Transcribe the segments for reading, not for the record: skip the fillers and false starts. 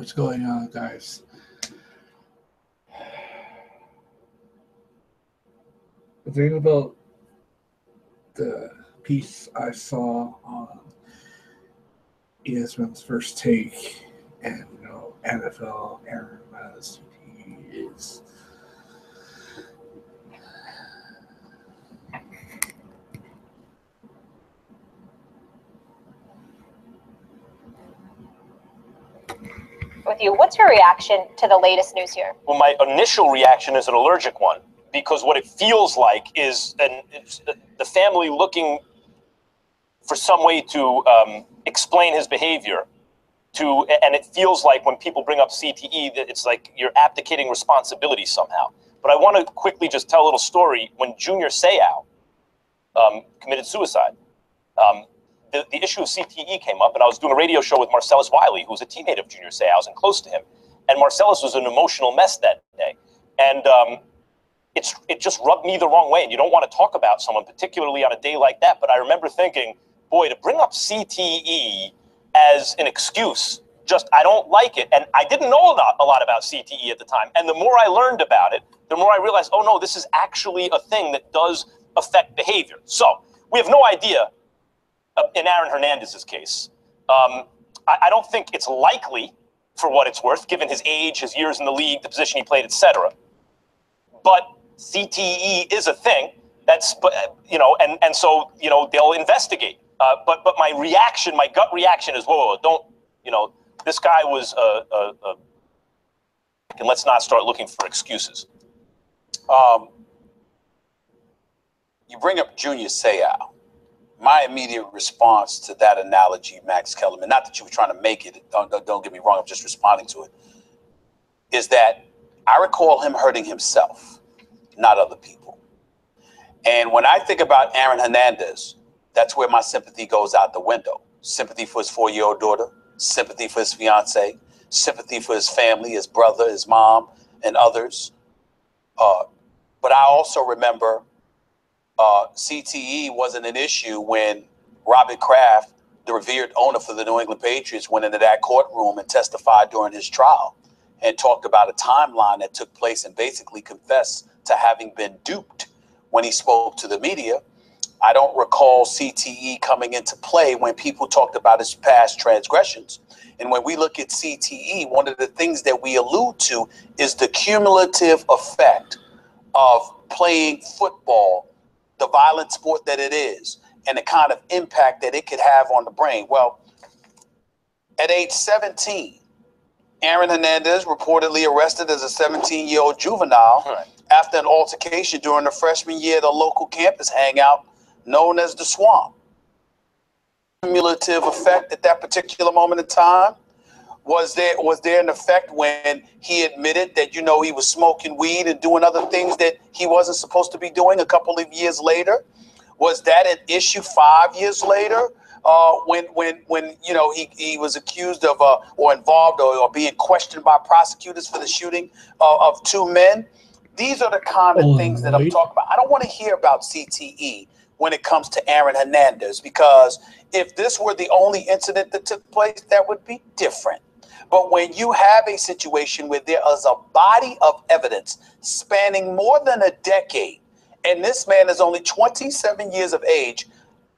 What's going on, guys? The thing about the piece I saw on ESPN's First Take and NFL Aaron Rodgers is with you. What's your reaction to the latest news here? Well, my initial reaction is an allergic one, because what it feels like is the family looking for some way to explain his behavior. And it feels like when people bring up CTE that it's like you're abdicating responsibility somehow. But I want to quickly just tell a little story. When Junior Seau committed suicide, the issue of CTE came up, and I was doing a radio show with Marcellus Wiley, who was a teammate of Junior Seau's and close to him. And Marcellus was an emotional mess that day. And it just rubbed me the wrong way. And you don't want to talk about someone, particularly on a day like that. But I remember thinking, boy, to bring up CTE as an excuse, I don't like it. And I didn't know a lot about CTE at the time. And the more I learned about it, the more I realized, oh no, this is actually a thing that does affect behavior. So we have no idea in Aaron Hernandez's case. I don't think it's likely, for what it's worth, given his age, his years in the league, the position he played, etc. But CTE is a thing. That's, and so, they'll investigate. But my reaction, my gut reaction is, whoa, don't, this guy was, and let's not start looking for excuses. You bring up Junior Seau. My immediate response to that analogy, Max Kellerman, not that you were trying to make it, don't get me wrong, I'm just responding to it, is that I recall him hurting himself, not other people. And when I think about Aaron Hernandez, that's where my sympathy goes out the window. Sympathy for his 4-year-old daughter, sympathy for his fiance, sympathy for his family, his brother, his mom, and others. But I also remember CTE wasn't an issue when Robert Kraft, the revered owner for the New England Patriots, went into that courtroom and testified during his trial and talked about a timeline that took place and basically confessed to having been duped when he spoke to the media. I don't recall CTE coming into play when people talked about his past transgressions. And when we look at CTE, one of the things that we allude to is the cumulative effect of playing football, the violent sport that it is, and the kind of impact that it could have on the brain. Well, at age 17, Aaron Hernandez reportedly arrested as a 17-year-old juvenile after an altercation during the freshman year at a local campus hangout known as the Swamp. Cumulative effect at that particular moment in time. Was there an effect when he admitted that, he was smoking weed and doing other things that he wasn't supposed to be doing a couple of years later? Was that an issue 5 years later when he was accused of or involved or being questioned by prosecutors for the shooting of 2 men? These are the kind of things that I'm talking about. I don't want to hear about CTE when it comes to Aaron Hernandez, because if this were the only incident that took place, that would be different. But when you have a situation where there is a body of evidence spanning more than a decade, and this man is only 27 years of age,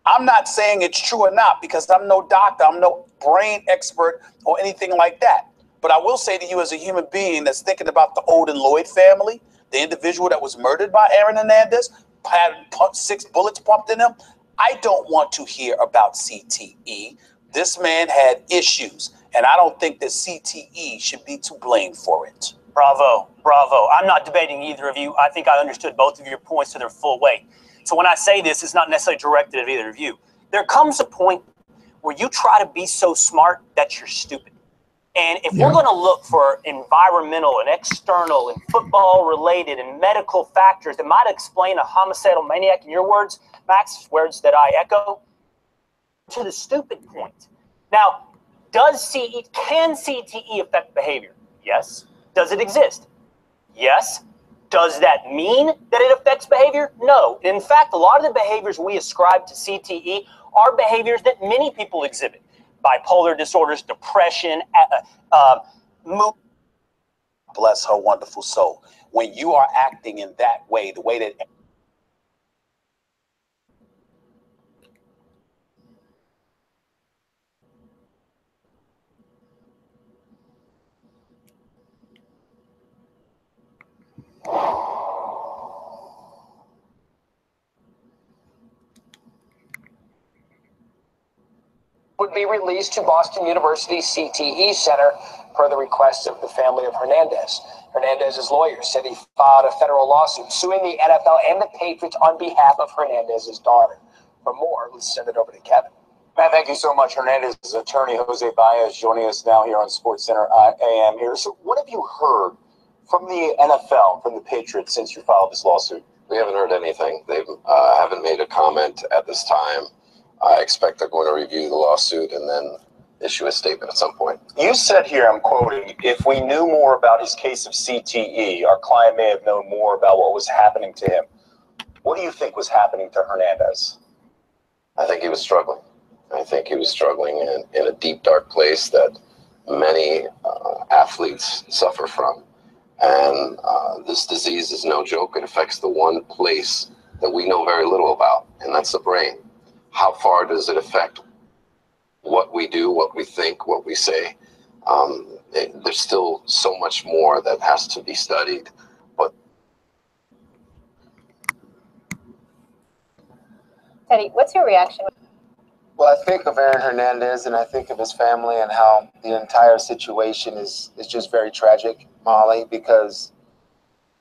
I'm not saying it's true or not, because I'm no doctor, I'm no brain expert or anything like that. But I will say to you, as a human being that's thinking about the Odin Lloyd family, the individual that was murdered by Aaron Hernandez, had 6 bullets pumped in him, I don't want to hear about CTE. This man had issues, and I don't think that CTE should be to blame for it. Bravo, bravo. I'm not debating either of you. I think I understood both of your points to their full weight. So when I say this, it's not necessarily directed at either of you. There comes a point where you try to be so smart that you're stupid. And if we're going to look for environmental and external and football-related and medical factors that might explain a homicidal maniac, in your words, Max, words that I echo, to the stupid point. Now, can CTE affect behavior? Yes. Does it exist? Yes. Does that mean that it affects behavior? No. In fact, a lot of the behaviors we ascribe to CTE are behaviors that many people exhibit. Bipolar disorders, depression, Bless her wonderful soul. When you are acting in that way, the way that would be released to Boston University's CTE Center per the request of the family of Hernandez. Hernandez's lawyers said he filed a federal lawsuit suing the NFL and the Patriots on behalf of Hernandez's daughter. For more, let's send it over to Kevin. Matt, thank you so much. Hernandez's attorney, Jose Baez, joining us now here on SportsCenter AM here. So what have you heard from the NFL, from the Patriots, since you filed this lawsuit? We haven't heard anything. They haven't made a comment at this time. I expect they're going to review the lawsuit and then issue a statement at some point. You said here, I'm quoting, if we knew more about his case of CTE, our client may have known more about what was happening to him. What do you think was happening to Hernandez? I think he was struggling. I think he was struggling in a deep, dark place that many athletes suffer from. And this disease is no joke. It affects the one place that we know very little about, and that's the brain. How far does it affect what we do, what we think, what we say? There's still so much more that has to be studied. But Teddy, what's your reaction? Well, I think of Aaron Hernandez and I think of his family and how the entire situation is just very tragic, Molly, because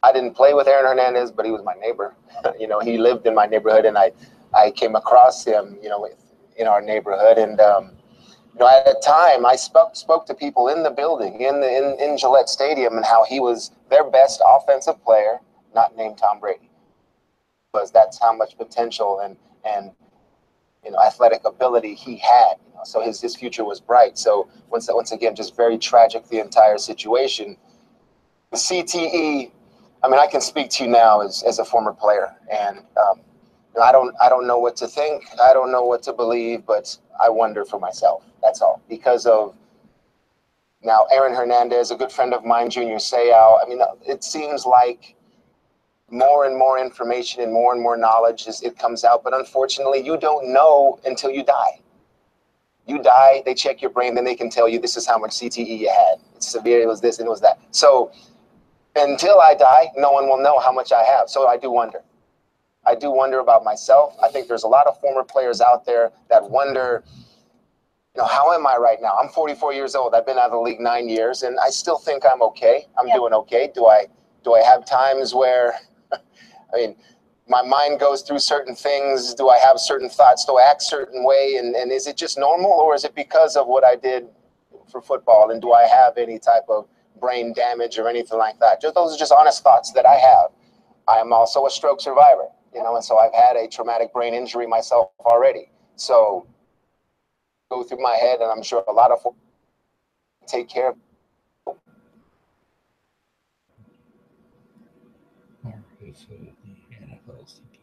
I didn't play with Aaron Hernandez, but he was my neighbor. You know, he lived in my neighborhood, and I came across him, you know, in our neighborhood. And, you know, at the time, I spoke to people in the building, in Gillette Stadium, and how he was their best offensive player, not named Tom Brady. Because that's how much potential and you know, athletic ability he had. You know, so his future was bright. So once again, just very tragic, the entire situation. The CTE, I mean, I can speak to you now as a former player, and you know, I don't know what to think. I don't know what to believe, but I wonder for myself. That's all. Because of now Aaron Hernandez, a good friend of mine, Junior Seau. I mean, it seems like more and more information and more knowledge it comes out, but unfortunately, you don't know until you die. You die, they check your brain, then they can tell you this is how much CTE you had. It's severe, it was this and it was that. So until I die, no one will know how much I have. So I do wonder. I do wonder about myself. I think there's a lot of former players out there that wonder, you know, how am I right now? I'm 44 years old. I've been out of the league 9 years, and I still think I'm okay. I'm doing okay. Do I have times where, I mean, my mind goes through certain things? Do I have certain thoughts? Do I act a certain way? And is it just normal, or is it because of what I did for football? And do I have any type of brain damage or anything like that? Those are just honest thoughts that I have. I am also a stroke survivor, you know, and so I've had a traumatic brain injury myself already. So go through my head, and I'm sure a lot of folks take care of. Or is the NFL CTE?